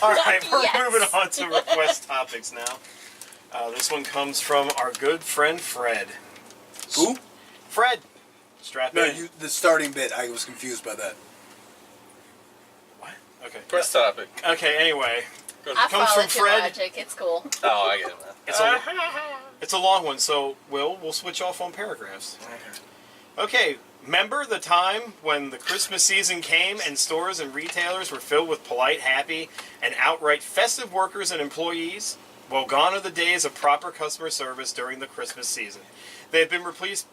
All right, we're Yes. moving on to request topics now. This one comes from our good friend Fred. Who? Fred. Strap No, in. the starting bit. I was confused by that. What? Okay. Press topic. Okay, anyway. I Comes follow from your Fred. logic. It's cool. Oh, I get it. It's a long one, so we'll switch off on paragraphs. Okay, remember the time when the Christmas season came and stores and retailers were filled with polite, happy, and outright festive workers and employees? Well, gone are the days of proper customer service during the Christmas season. They have been replaced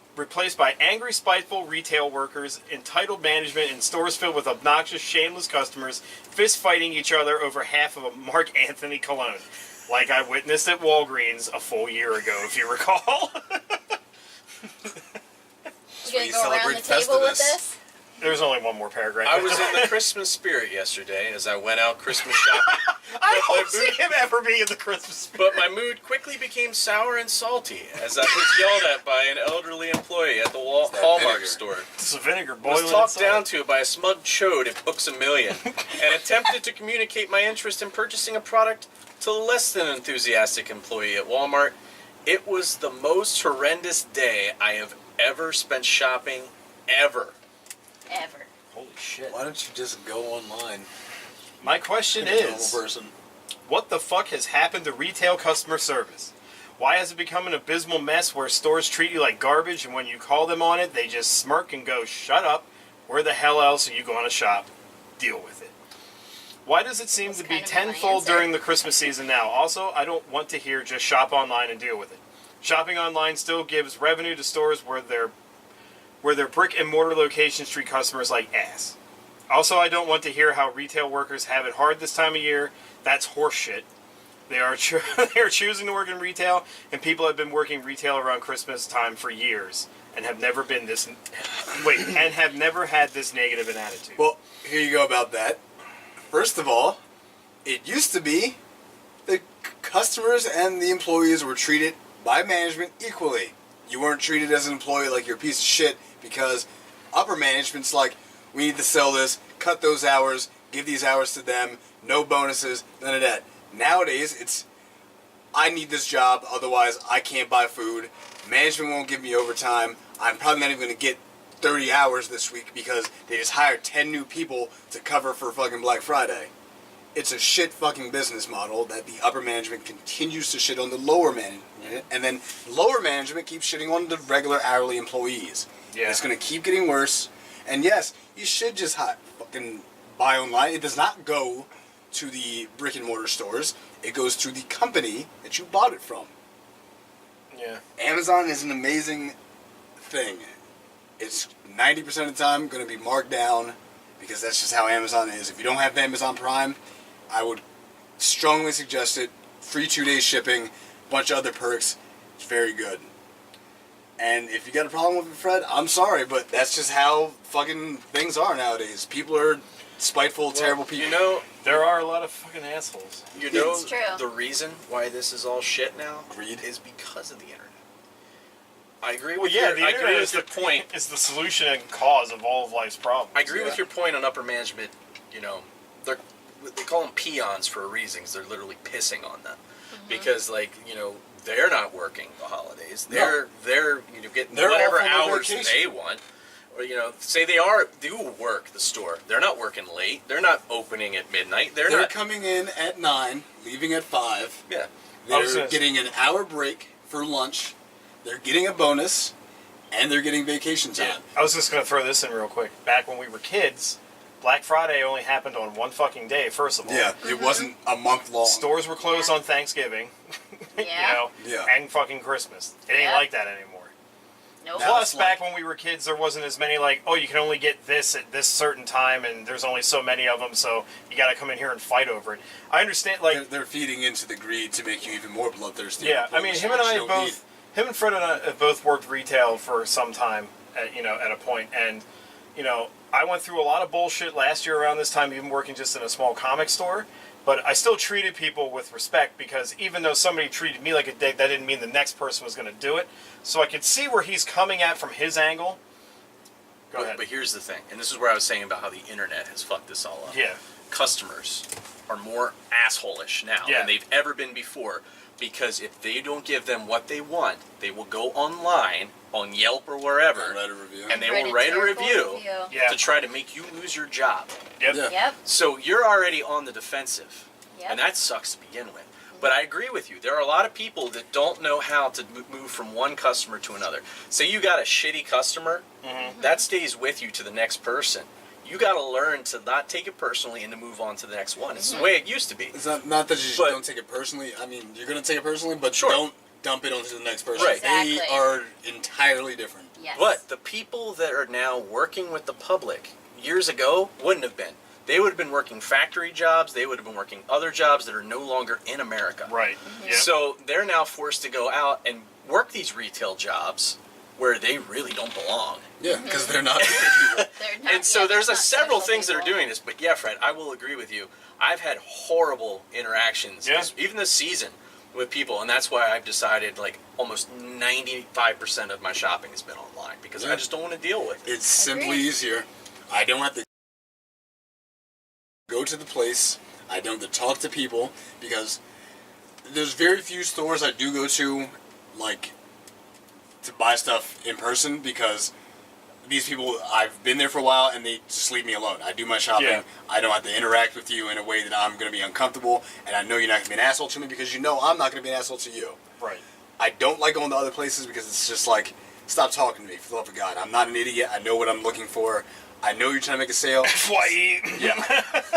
by angry, spiteful retail workers, entitled management, and stores filled with obnoxious, shameless customers, fist-fighting each other over half of a Mark Anthony cologne, like I witnessed at Walgreens a full year ago, if you recall. You gonna go around the table with this? There's only one more paragraph. I was in the Christmas spirit yesterday as I went out Christmas shopping. I don't see him ever be in the Christmas spirit. But my mood quickly became sour and salty as I was yelled at by an elderly employee at the Hallmark store. It's a vinegar I boiling was talked inside. down to by a smug chode at Books A Million and attempted to communicate my interest in purchasing a product to a less than enthusiastic employee at Walmart. It was the most horrendous day I have ever spent shopping, ever. Ever. Holy shit. Why don't you just go online? My question Like a normal is, person. what the fuck has happened to retail customer service? Why has it become an abysmal mess where stores treat you like garbage and when you call them on it, they just smirk and go, shut up, where the hell else are you going to shop? Deal with it. Why does it seem That's to be kind of my tenfold answer. during the Christmas season now? Also, I don't want to hear just shop online and deal with it. Shopping online still gives revenue to stores where their brick and mortar locations treat customers like ass. Also, I don't want to hear how retail workers have it hard this time of year. That's horseshit. They are choosing to work in retail, and people have been working retail around Christmas time for years and have never been this and have never had this negative an attitude. Well, here you go about that. First of all, it used to be the customers and the employees were treated by management equally. You weren't treated as an employee like you're a piece of shit because upper management's like, we need to sell this, cut those hours, give these hours to them, no bonuses, none of that. Nowadays, it's, I need this job, otherwise I can't buy food. Management won't give me overtime. I'm probably not even going to get 30 hours this week because they just hired 10 new people to cover for fucking Black Friday. It's a shit fucking business model that the upper management continues to shit on the lower management, and then lower management keeps shitting on the regular hourly employees. Yeah. It's going to keep getting worse. And yes, you should just fucking buy online. It does not go to the brick and mortar stores. It goes to the company that you bought it from. Yeah. Amazon is an amazing thing. It's 90% of the time going to be marked down because that's just how Amazon is. If you don't have Amazon Prime, I would strongly suggest it. Free 2-day shipping, bunch of other perks. It's very good. And if you got a problem with it, Fred, I'm sorry, but that's just how fucking things are nowadays. People are spiteful, terrible people. You know, There are a lot of fucking assholes. you know It's true. the reason why this is all shit now? Greed. Is because of the internet. I agree Well, with yeah, your, the I internet agree is with your point. Is the solution and cause of all of life's problems. I agree Yeah. with your point on upper management. You know, they call them peons for a reason. 'Cause they're literally pissing on them because, like, you know, they're not working the holidays. They're getting They're whatever off on their hours vacation. they want. Or, you know, say they do work the store. They're not working late. They're not opening at midnight. They're not. coming in at 9, leaving at 5. Yeah. They're getting an hour break for lunch. They're getting a bonus, and they're getting vacation time. Yeah. I was just going to throw this in real quick. Back when we were kids, Black Friday only happened on one fucking day, first of all. Yeah, it wasn't a month long. Stores were closed on Thanksgiving. Yeah. And fucking Christmas. It ain't Yeah. like that anymore. Nope. Now Plus, it's back like- when we were kids, there wasn't as many like, oh, you can only get this at this certain time, and there's only so many of them, so you got to come in here and fight over it. I understand, like, They're feeding into the greed to make you even more bloodthirsty. yeah. I mean, him and Fred and I have both worked retail for some time, at a point, and I went through a lot of bullshit last year around this time, even working just in a small comic store. But I still treated people with respect because even though somebody treated me like a dick, that didn't mean the next person was going to do it. So I could see where he's coming at from his angle. Go ahead. But here's the thing, and this is where I was saying about how the internet has fucked this all up. Yeah. customers are more asshole-ish now than they've ever been before. Because if they don't give them what they want, they will go online on Yelp or wherever and write a review, and they will write a review to try to make you lose your job. Yep. So you're already on the defensive, and that sucks to begin with. But I agree with you. There are a lot of people that don't know how to move from one customer to another. Say you got a shitty customer, that stays with you to the next person. You got to learn to not take it personally and to move on to the next one. It's the way it used to be. It's not that you don't take it personally. I mean, you're going to take it personally, but don't dump it onto the next person. Right. Exactly. They are entirely different. Yes. But the people that are now working with the public years ago wouldn't have been. They would have been working factory jobs. They would have been working other jobs that are no longer in America. Right. Yep. So they're now forced to go out and work these retail jobs where they really don't belong. Yeah, because they're not people. And so there's several things that are doing this. But yeah, Fred, I will agree with you. I've had horrible interactions, even this season, with people. And that's why I've decided like almost 95% of my shopping has been online because I just don't want to deal with it. It's simply easier. I don't have to go to the place. I don't have to talk to people because there's very few stores I do go to, like, to buy stuff in person because these people, I've been there for a while and they just leave me alone. I do my shopping. Yeah. I don't have to interact with you in a way that I'm going to be uncomfortable, and I know you're not going to be an asshole to me because you know I'm not going to be an asshole to you. Right. I don't like going to other places because it's just like, stop talking to me, for the love of God. I'm not an idiot. I know what I'm looking for. I know you're trying to make a sale. FYE. Yeah.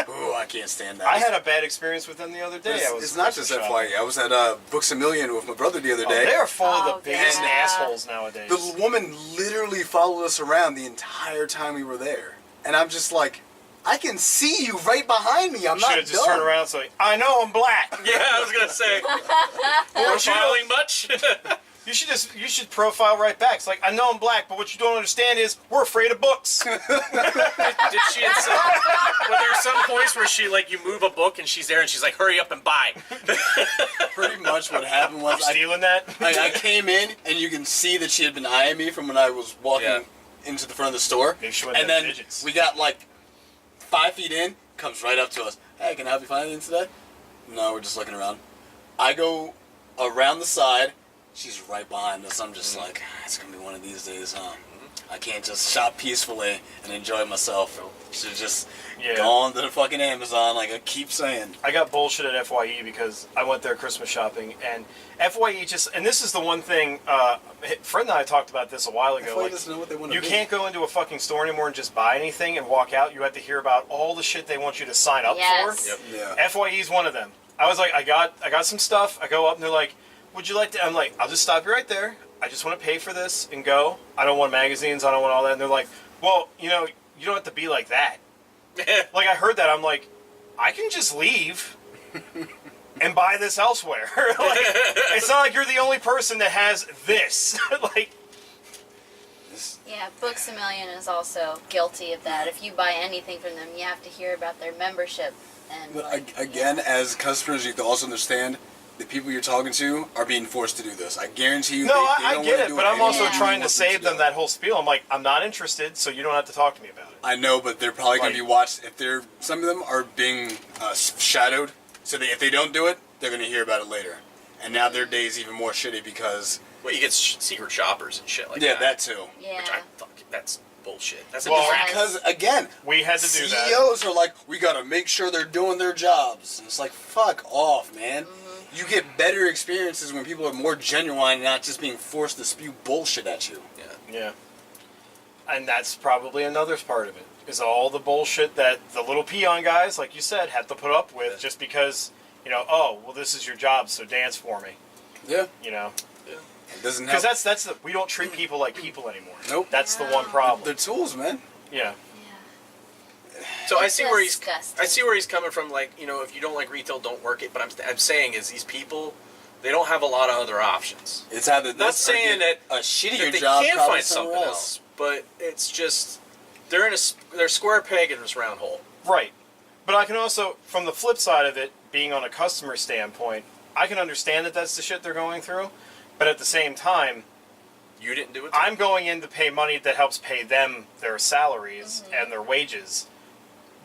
Ooh, I can't stand that. I had a bad experience with them the other day. It's not just FYE. I was at Books A Million with my brother the other day. They are full of the biggest assholes nowadays. The woman literally followed us around the entire time we were there. And I'm just like, I can see you right behind me. I'm not should have just turned around and said, I know I'm black. Yeah, I was going to say. Profiling much? You should profile right back. It's like, I know I'm black, but what you don't understand is we're afraid of books. Did she insist? Were there some points where she, like, you move a book and she's there and she's like, hurry up and buy? Pretty much what happened was stealing that? I came in and you can see that she had been eyeing me from when I was walking into the front of the store. And then we got like 5 feet in, comes right up to us. Hey, can I help you find anything today? No, we're just looking around. I go around the side. She's right behind us. I'm just like, it's going to be one of these days, huh? I can't just shop peacefully and enjoy myself. Should just go on to the fucking Amazon, like I keep saying. I got bullshit at FYE because I went there Christmas shopping, and FYE and this is the one thing, Fred and I talked about this a while ago. FYE doesn't know what they want to do. You can't go into a fucking store anymore and just buy anything and walk out. You have to hear about all the shit they want you to sign up for. Yep. Yeah. FYE is one of them. I was like, I got some stuff. I go up and they're like, would you like to? I'm like, I'll just stop you right there. I just want to pay for this and go. I don't want magazines. I don't want all that. And they're like, well, you know, you don't have to be like that. Like, I heard that. I'm like, I can just leave and buy this elsewhere. Like, it's not like you're the only person that has this. Like, yeah, Books A Million is also guilty of that. If you buy anything from them, you have to hear about their membership. And but again, as customers, you have to also understand the people you're talking to are being forced to do this. I guarantee you. No, they I don't get want to it, do but I'm also anything trying you to want save them do. that whole spiel. I'm like, I'm not interested, so you don't have to talk to me about it. I know, but they're probably going to be watched. If they're some of them are being shadowed, so if they don't do it, they're going to hear about it later. And now their day is even more shitty because. Well, you get secret shoppers and shit like that. Yeah, that too. Yeah. Which that's bullshit. That's Because again, we had to do that. CEOs are like, we got to make sure they're doing their jobs, and it's like, fuck off, man. You get better experiences when people are more genuine and not just being forced to spew bullshit at you. Yeah. And that's probably another part of it, is all the bullshit that the little peon guys, like you said, have to put up with just because, you know, oh, well, this is your job, so dance for me. Yeah. You know? It doesn't help. Because we don't treat people like people anymore. Nope. That's the one problem. They're tools, man. Yeah. So I It's see where he's coming from. Like, you know, if you don't like retail, don't work it. But I'm saying is these people, they don't have a lot of other options. It's either this Not saying that a shittier that they job, can't probably find something else, but it's just they're a square peg in this round hole. Right. But I can also, from the flip side of it, being on a customer standpoint, I can understand that that's the shit they're going through. But at the same time, you didn't do it. I'm going in to pay money that helps pay them their salaries and their wages.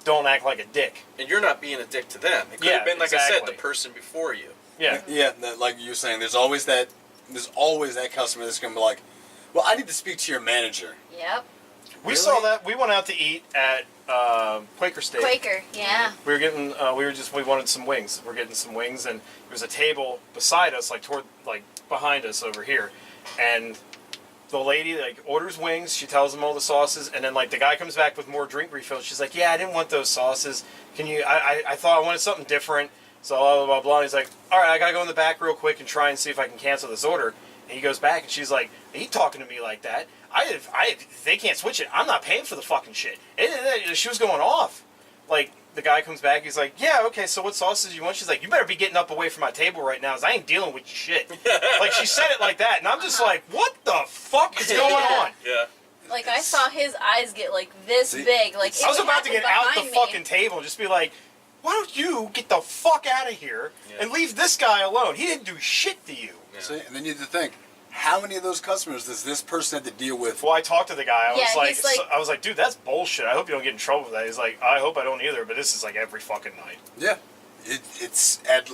don't act like a dick. And you're not being a dick to them. It could have been, like I said, the person before you. Yeah. Yeah, like you were saying, there's always that customer that's going to be like, well, I need to speak to your manager. Yep. We saw that. We went out to eat at Quaker Steak. Quaker, yeah. We were getting, we wanted some wings. We're getting some wings, and there was a table beside us, like behind us over here, and the lady orders wings. She tells them all the sauces, and then the guy comes back with more drink refills. She's like, "Yeah, I didn't want those sauces. Can you? I thought I wanted something different." So blah blah blah. And he's like, "All right, I gotta go in the back real quick and try and see if I can cancel this order." And he goes back, and she's like, "Are you talking to me like that? They can't switch it. I'm not paying for the fucking shit." She was going off. The guy comes back, he's like, "Yeah, okay, so what sauces do you want?" She's like, "You better be getting up away from my table right now, because I ain't dealing with your shit." She said it like that, and I'm just like, what the fuck is going on? Yeah. I saw his eyes get this big. I was about to get out the fucking table and just be like, why don't you get the fuck out of here and leave this guy alone? He didn't do shit to you. Yeah. See, and then you have to think, how many of those customers does this person have to deal with? Well, I talked to the guy. I was like, dude, that's bullshit. I hope you don't get in trouble with that. He's like, I hope I don't either, but this is every fucking night. Yeah.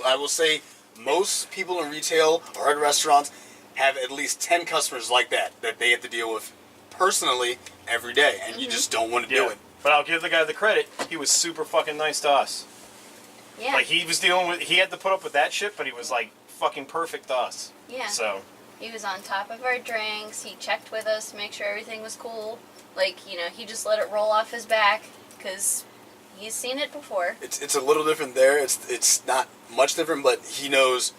I will say, most people in retail or in restaurants have at least 10 customers like that they have to deal with personally every day, and you just don't want to do it. But I'll give the guy the credit. He was super fucking nice to us. Yeah. He had to put up with that shit, but he was fucking perfect to us. Yeah. So. He was on top of our drinks. He checked with us to make sure everything was cool. He just let it roll off his back because he's seen it before. It's a little different there. It's not much different, but he knows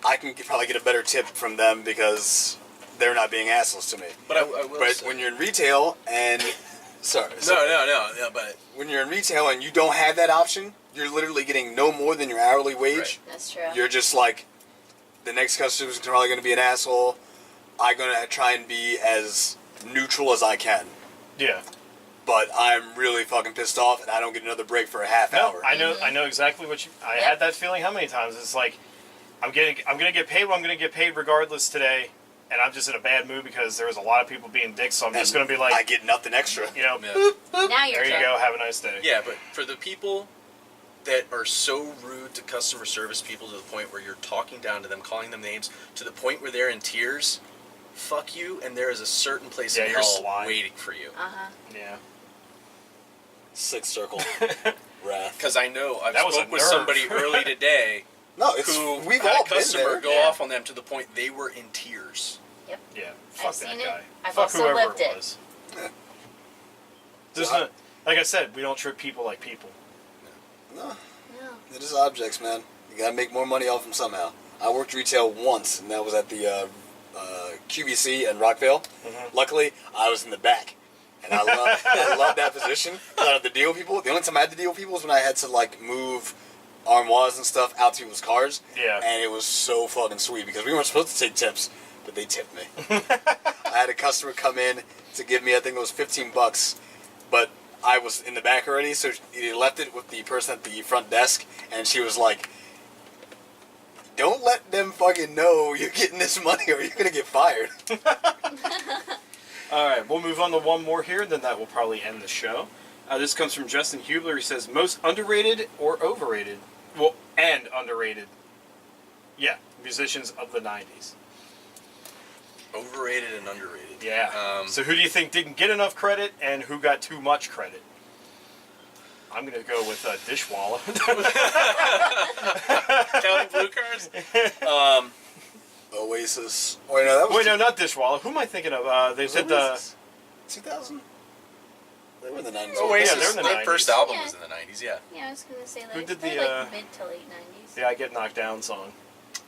I can probably get a better tip from them because they're not being assholes to me. But I will say, when you're in retail and No, but when you're in retail and you don't have that option, you're literally getting no more than your hourly wage. Right. That's true. You're just like, the next customer's probably going to be an asshole. I'm going to try and be as neutral as I can. Yeah. But I'm really fucking pissed off, and I don't get another break for a half hour. I know exactly what you. I had that feeling how many times. It's like, I'm gonna get paid what I'm gonna get paid regardless today, and I'm just in a bad mood because there was a lot of people being dicks. So I'm just gonna be like, I get nothing extra. Now you're there you go. Have a nice day. Yeah, but for the people that are so rude to customer service people to the point where you're talking down to them, calling them names, to the point where they're in tears, fuck you, and there is a certain place in hell waiting for you. Yeah. Sixth circle. Wrath. Because I know I've That was spoke a with nerve. somebody early today we've had all a customer been there. go off on them to the point they were in tears. Yep. Yeah. Fuck I've that seen guy. it. I've Fuck also whoever lived it it. was. There's no, like I said, we don't treat people like people. No. They're just objects, man. You gotta make more money off them somehow. I worked retail once, and that was at the QVC in Rockville. Mm-hmm. Luckily, I was in the back. And I love that position. I don't have to deal with people. The only time I had to deal with people was when I had to move armoires and stuff out to people's cars. Yeah. And it was so fucking sweet because we weren't supposed to take tips, but they tipped me. I had a customer come in to give me, I think it was $15, but I was in the back already, so he left it with the person at the front desk, and she was like, "Don't let them fucking know you're getting this money or you're gonna get fired." All right, we'll move on to one more here, then that will probably end the show. This comes from Justin Hubler. He says, most underrated or overrated? Well, and underrated. Yeah, musicians of the 90s. Overrated and underrated. Yeah. So who do you think didn't get enough credit and who got too much credit? I'm going to go with Dishwalla. Counting blue cards? Oasis. Wait, no, that was... Wait, no, not Dishwalla. Who am I thinking of? They did the... 2000? They were in the 90s. Oasis, they're in the their 90s. first album Yeah. was in the 90s, yeah. Yeah, I was gonna say Who did they're the, mid to late 90s. Yeah, I Get Knocked Down song.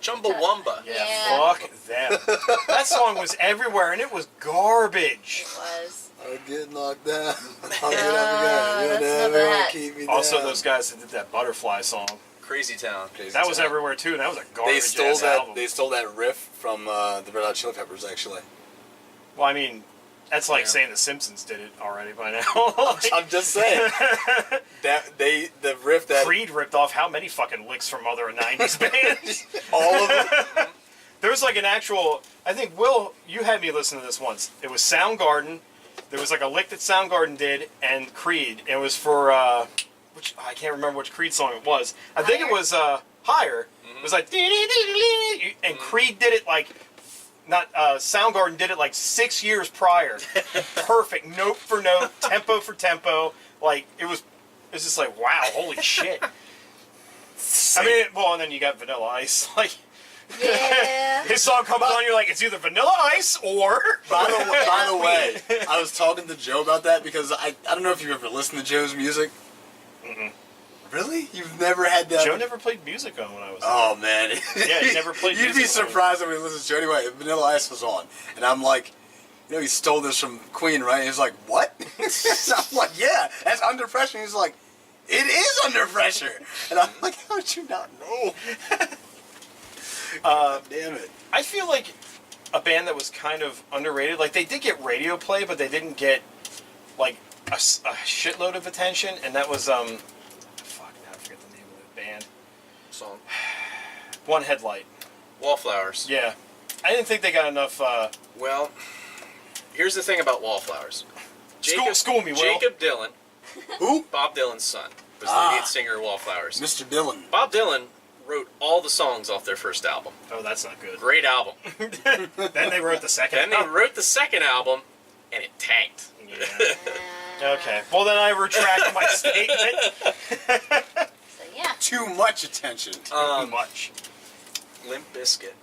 Chumbawamba. Yeah. Fuck them. That song was everywhere, and it was garbage. It was. I'll get knocked down. I'll get up again. You'll that's not never bad. keep me down. Also, those guys that did that Butterfly song. Crazy Town. That was everywhere, too, and that was a garbage They stole ass that. album. They stole that riff from the Red Hot Chili Peppers, actually. Well, I mean, that's like Yeah. saying the Simpsons did it already by now. I'm just saying the riff that Creed ripped off how many fucking licks from other 90s bands? all of them. There was like an actual, I think, Will, you had me listen to this once. It was Soundgarden. There was like a lick that Soundgarden did and Creed. It was for which I can't remember which Creed song it was. I think it was Higher. It was like, and Creed did it like, not Soundgarden did it like 6 years prior. Perfect, note for note, tempo for tempo. Like it's just like, wow, holy shit. I mean, well, and then you got Vanilla Ice, like. Yeah. His song comes on, you're like, it's either Vanilla Ice or. By the way, I was talking to Joe about that because I don't know if you ever listened to Joe's music. Mm-mm. Really? You've never had that? Joe never played music on when I was Oh, man. Yeah, he never played You'd music. be surprised when he listens to Joe. Anyway, Vanilla Ice was on. And I'm like, he stole this from Queen, right? And he's like, what? I'm like, yeah, that's Under Pressure. And he's like, it is Under Pressure. And I'm like, how did you not know? Damn it. I feel like a band that was kind of underrated, like they did get radio play, but they didn't get like a shitload of attention, and that was fuck, now I forget the name of the band. Song. One Headlight. Wallflowers. Yeah. I didn't think they got enough Well, here's the thing about Wallflowers. School me, Will. Jacob Dylan, Who? Bob Dylan's son, was the lead singer of Wallflowers. Mr. Dylan. Bob Dylan wrote all the songs off their first album. Oh, that's not good. Great album. Then they wrote the second. Then they wrote the second album, and it tanked. Yeah. Okay. Well, then I retract my statement. So yeah. Too much attention. Too much. Limp Bizkit.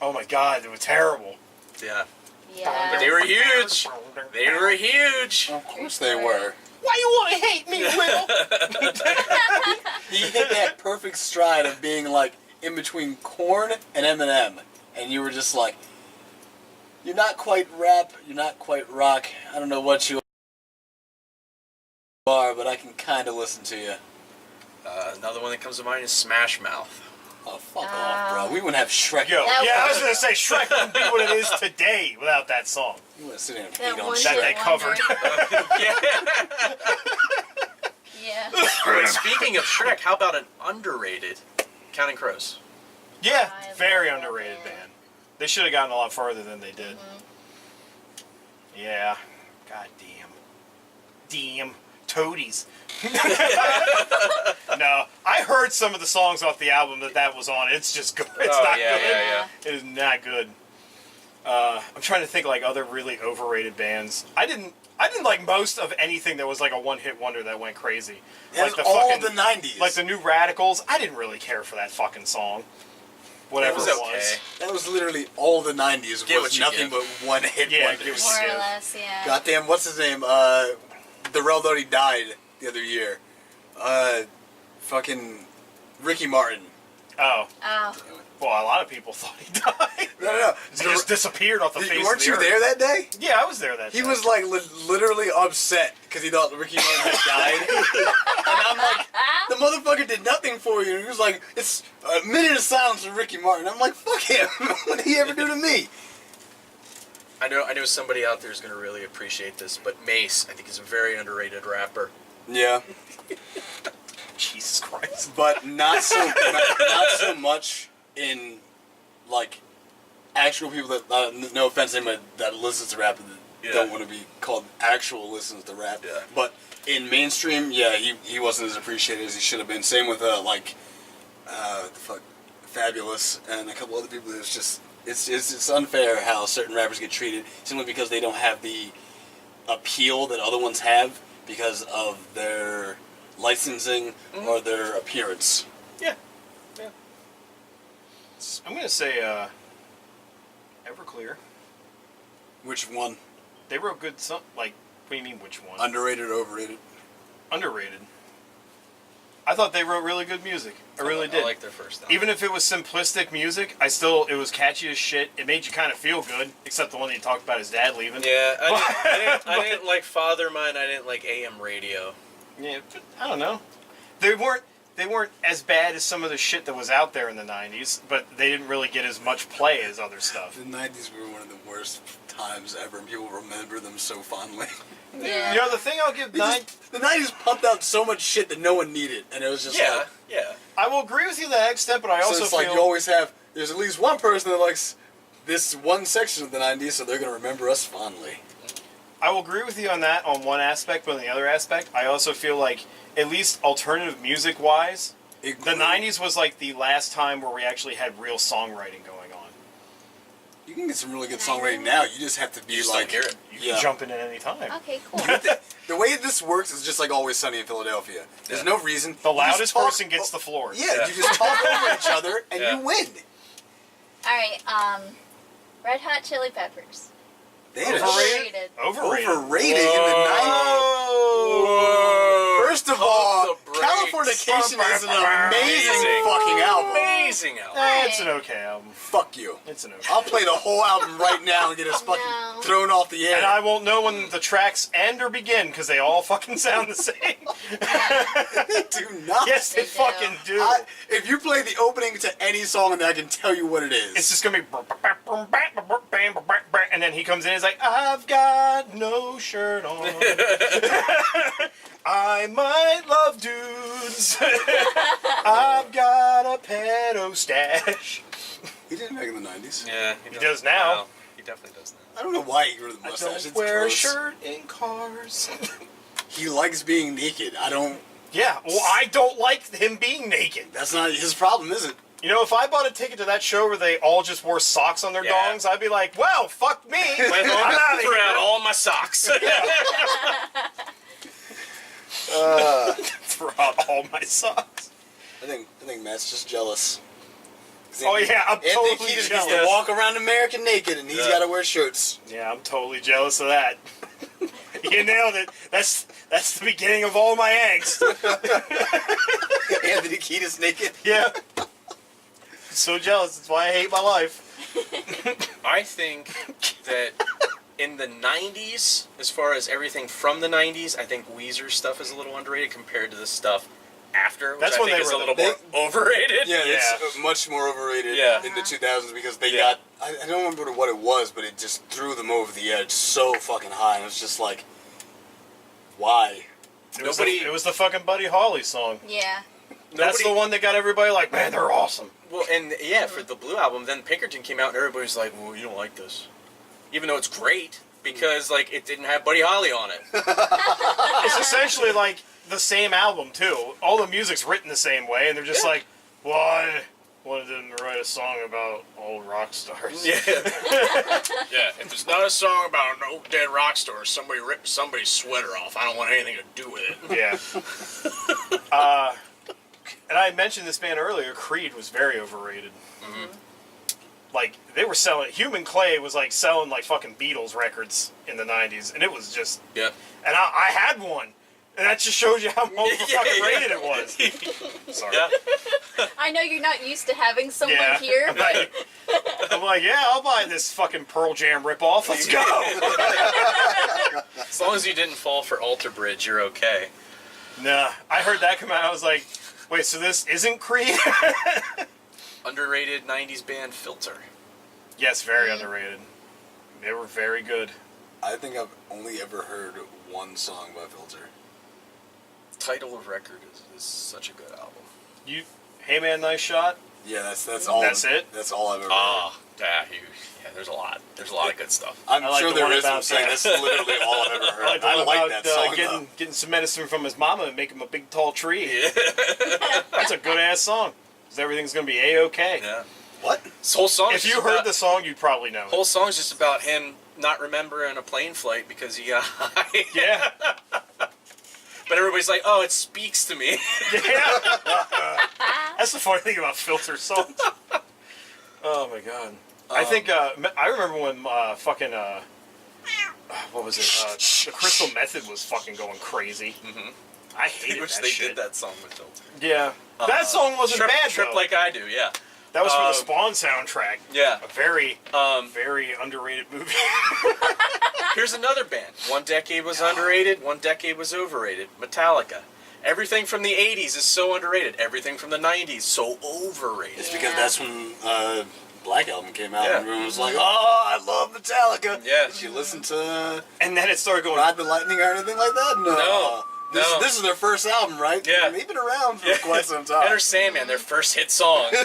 Oh my God, they were terrible. Yeah. Yeah. But they were huge. They were huge. Of course they were. Why you want to hate me, Will? He hit that perfect stride of being like in between Korn and Eminem, and you were just like, you're not quite rap, you're not quite rock. I don't know what you are, but I can kind of listen to you. Another one that comes to mind is Smash Mouth. Oh, fuck off, bro. We wouldn't have Shrek. Yo, That yeah, I was- was gonna say Shrek wouldn't be what it is today without that song. You want to sit there and That beat on one That Shrek. they hit covered. Yeah. But speaking of Shrek, how about an underrated Counting Crows? Yeah, I very love underrated it. band. They should have gotten a lot farther than they did. Yeah. God damn. Damn. Toadies. No, I heard some of the songs off the album that was on. It's just good. It's Oh, not yeah, good. yeah. It is not good. I'm trying to think like other really overrated bands. I didn't like most of anything that was like a one-hit wonder that went crazy. That's Like all the 90s. Like the New Radicals. I didn't really care for that fucking song. Whatever It was it okay. was. That was literally all the 90s. Get was what you nothing get. but one-hit Yeah, wonders. get what More Yeah. or less, yeah. Goddamn, what's his name? Darrell Doty died the other year. Fucking Ricky Martin. Oh. Oh. Well, a lot of people thought he died. No. He just disappeared off the face Weren't of the you earth. there that day? Yeah, I was there that He day. was like literally upset because he thought Ricky Martin had died. And I'm like, the motherfucker did nothing for you. And he was like, it's a minute of silence for Ricky Martin. I'm like, fuck him. What did he ever do to me? I know somebody out there is going to really appreciate this, but Mace, I think, is a very underrated rapper. Yeah, Jesus Christ. but not so much in like actual people that no offense to anybody that listens to rap that Yeah. don't want to be called actual listeners to rap. Yeah. But in mainstream, yeah, he wasn't as appreciated as he should have been. Same with Fabulous and a couple other people. It's just it's unfair how certain rappers get treated simply because they don't have the appeal that other ones have because of their licensing or their appearance. Yeah. I'm going to say Everclear. Which one? They wrote good what do you mean which one? Underrated or overrated? Underrated. I thought they wrote really good music. I really did. I like their first album. Even if it was simplistic music, it was catchy as shit. It made you kind of feel good, except the one that you talked about his dad leaving. Yeah, I didn't like Father Mine. I didn't like AM Radio. Yeah, but I don't know. They weren't as bad as some of the shit that was out there in the 90s, but they didn't really get as much play as other stuff. The 90s were one of the worst times ever, and people remember them so fondly. Yeah. You know, the thing I'll give The 90s pumped out so much shit that no one needed, and it was just like... yeah. I will agree with you to that extent, but I also So it's feel... like you always have... There's at least one person that likes this one section of the 90s, so they're going to remember us fondly. I will agree with you on that on one aspect, but on the other aspect, I also feel like, at least alternative music-wise, the 90s was like the last time where we actually had real songwriting going on. You can get some really good songwriting now. You just have to be like... hear it. You can jump in at any time. Okay, cool. The way this works is just like Always Sunny in Philadelphia. There's no reason. The loudest person gets the floor. Yeah, you just talk over each other and you win. All right, Red Hot Chili Peppers. They had Overrated. Overrated in the 90s. First of all, Californication is an amazing fucking album. Amazing album. It's an okay album. Fuck you. It's an okay. I'll play the whole album right now and get us fucking thrown off the air. And I won't know when the tracks end or begin because they all fucking sound the same. They do not. Yes, they fucking do. If you play the opening to any song, then I can tell you what it is. It's just gonna be, and then he comes in and he's like, I've got no shirt on. I might love dudes. I've got a pedo stash. He didn't make it in the 90s. Yeah, He does now. Wow. He definitely does now. I don't know why he grew the I mustache. don't It's wear a gross. shirt in cars. He likes being naked. I don't... Yeah, well, I don't like him being naked. That's not his problem, is it? You know, if I bought a ticket to that show where they all just wore socks on their dongs, I'd be like, well, fuck me. Went home I'm out of threw here. out all my socks. Throw out all my socks. I think Matt's just jealous. Oh, yeah, I'm Anthony totally Kiedis gets to jealous. walk around America naked, and he's got to wear shirts. Yeah, I'm totally jealous of that. You nailed it. That's the beginning of all my angst. Anthony Kiedis naked. Yeah. So jealous. That's why I hate my life. I think that in the 90s, as far as everything from the 90s, I think Weezer's stuff is a little underrated compared to the stuff after, which That's I when think they is were a little the more overrated. Yeah, Yeah. it's much more overrated Yeah. in the 2000s because they Yeah. got... I don't remember what it was, but it just threw them over the edge so fucking high. And it was just like, why? It was the fucking Buddy Holly song. Yeah. That's the one that got everybody like, man, they're awesome. Well, and yeah, for the Blue album, then Pinkerton came out and everybody's like, well, you don't like this. Even though it's great, because like it didn't have Buddy Holly on it. It's essentially like the same album, too. All the music's written the same way, and they're just like, well, I wanted them to write a song about old rock stars. Yeah. Yeah, if it's not a song about an old dead rock star, somebody ripped somebody's sweater off, I don't want anything to do with it. Yeah. And I mentioned this band earlier, Creed was very overrated. Mm-hmm. Like, they were selling... Human Clay was, like, selling, like, fucking Beatles records in the 90s, and it was just... Yeah. And I had one, and that just shows you how fucking rated it was. Sorry. Yeah. I know you're not used to having someone Yeah. here, but I'm like, yeah, I'll buy this fucking Pearl Jam ripoff. Let's go. As long as you didn't fall for Alter Bridge, you're okay. Nah, I heard that come out. I was like, wait, so this isn't Creed? Underrated 90s band Filter. Yes, very underrated. They were very good. I think I've only ever heard one song by Filter. Title of record is such a good album. Hey Man, Nice Shot. Yeah, that's all. That's it? That's all I've ever heard. Yeah, there's a lot. There's a lot of good stuff. I'm I like sure the there one is. I'm about saying that. that's literally all I've ever heard. The I one like about, that song. though. getting some medicine from his mama and make him a big tall tree. Yeah. That's a good ass song. Because everything's gonna be A-okay. Yeah. What? This whole song. If you heard the song, you'd probably know. whole song's just about him not remembering a plane flight because he got high. Yeah. But everybody's like, oh, it speaks to me. Yeah. That's the funny thing about Filter songs. Oh my god. I think I remember when what was it? The Crystal Method was fucking going crazy. Mhm. I hated Which that they shit. did that song with Filter. Yeah. That song wasn't Trip, bad Trip though. Like I Do, yeah. That was for the Spawn soundtrack. Yeah. A very, Um, very underrated movie. Here's another band. One decade was underrated, one decade was overrated. Metallica. Everything from the 80s is so underrated. Everything from the 90s, so overrated. It's because that's when Black Album came out Yeah. and everyone was like, oh, I love Metallica. Yeah. Did you listen to And then it started going. Ride the Lightning or anything like that? No. No. This is their first album, right? Yeah. They've been around for quite some time. Enter Sandman, their first hit song. Yeah,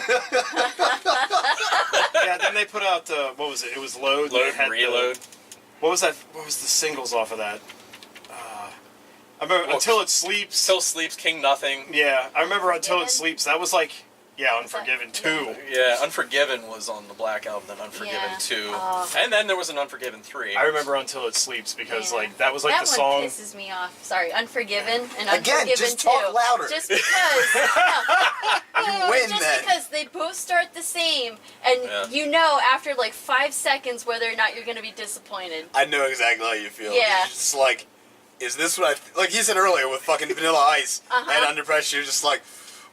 then they put out what was it? It was Load. Load It had and Reload. What was that? What was the singles off of that? I remember Until It Sleeps. Still Sleeps, King Nothing. Yeah, I remember Until It Unforgiven? Sleeps. That was like, yeah, Unforgiven 2. Yeah, Unforgiven was on the Black Album, then Unforgiven Yeah. 2. Oh. And then there was an Unforgiven 3. I remember Until It Sleeps because Yeah. like that was like that the one song. pisses me off. Sorry, Unforgiven and Again, Unforgiven just 2. talk louder. Just because. No, win just then. because they both start the same, and Yeah. you know after like 5 seconds whether or not you're going to be disappointed. I know exactly how you feel. Yeah. It's just like, is this what like you said earlier with fucking Vanilla Ice and Under Pressure? You're just like,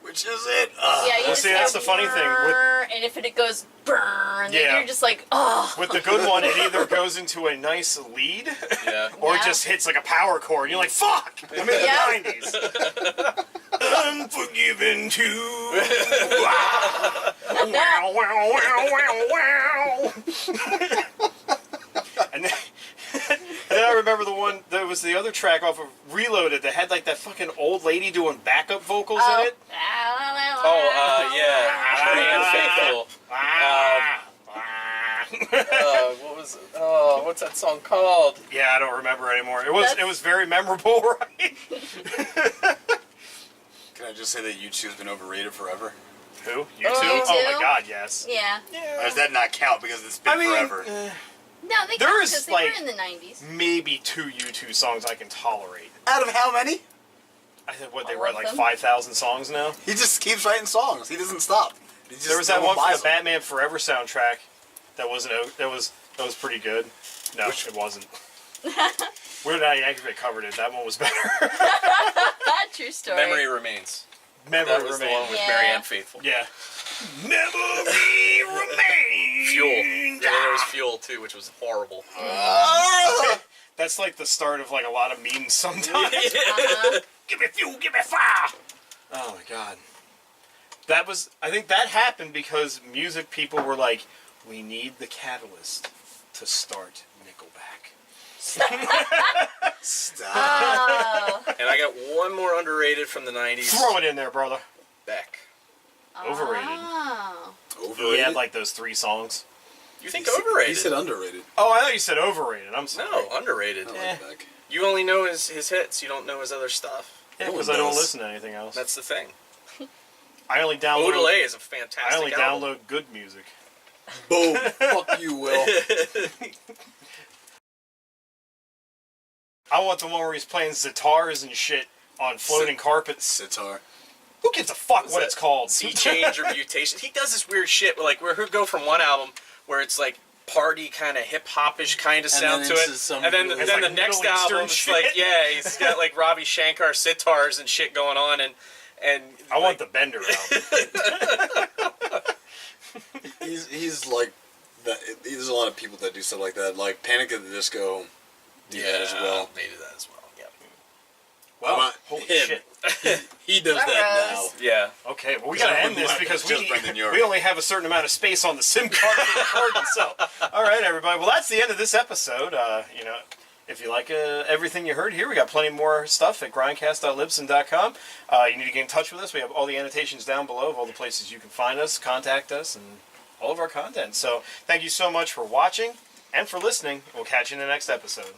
which is it? Yeah, you Well, just see, hear that's the funny thing with- brrr, and if it goes brrr, then Yeah. you're just like, oh. With the good one, it either goes into a nice lead, Yeah. or it Yeah. just hits like a power chord. And you're like, fuck! I'm in the Yeah. 90s. Unforgiven 2. Wow, wow, wow, wow, wow. And then I remember the one, there was the other track off of Reloaded that had like that fucking old lady doing backup vocals in it. Yeah. Very unfaithful. What was it? Oh, what's that song called? Yeah, I don't remember anymore. It was very memorable, right? Can I just say that YouTube's been overrated forever? Who? You too? You Oh my too? god, yes. Yeah. Or does that not count because it's been forever? No, they There count is, because they like- were in the 90s. Maybe 2 U2 songs I can tolerate. Out of how many? I think what they All write of like them? 5,000 songs now. He just keeps writing songs. He doesn't stop. He just, There was no that one for buys the them. Batman Forever soundtrack that wasn't that was pretty good. No, it wasn't. Weird Al Yankovic covered it. That one was better. True story. Memory Remains. Memory That was the one remains. with Yeah. Marianne Faithfull. Yeah. Memory remains. Fuel. Yeah, there was Fuel too, which was horrible. Ah! That's like the start of like a lot of memes sometimes. Uh-huh. Give me fuel, give me fire. Oh my god. I think that happened because music people were like, we need the catalyst to start Nickelback. Stop. Oh. And I got one more underrated from the 90s. Throw it in there, brother. Beck. Overrated. Oh. Overrated. He had like those 3 songs. You think overrated? He said underrated. Oh, I thought you said overrated. I'm sorry. No, underrated. I Eh. like Beck. You only know his hits. You don't know his other stuff. Yeah, No because one I don't does. listen to anything else. That's the thing. I only download. Odelay is a fantastic I only album. download good music. Boom. Fuck you, Will. I want the one where he's playing zitars and shit on floating carpets. Sitar. Who gives a fuck what that? it's called? Sea change or mutation. He does this weird shit, like where he'll go from one album where it's like party kind of hip hopish kind of sound then to it, into some and then really- then It's the like next Middle Eastern album, it's shit. like yeah, he's got like Ravi Shankar sitars and shit going on, and I want the Bender album. He's like that. There's a lot of people that do stuff like that. Like Panic at the Disco. Do that as well. Maybe that as well. Yeah. Wow, Well, holy him. shit. He does that now. Gross. Yeah. Okay, well we gotta end this because Just Brendan Urie. we only have a certain amount of space on the SIM card for recording. So, all right, everybody. Well, that's the end of this episode. If you like everything you heard here, we got plenty more stuff at grindcast.libsyn.com. You need to get in touch with us. We have all the annotations down below of all the places you can find us, contact us, and all of our content. So, thank you so much for watching and for listening. We'll catch you in the next episode.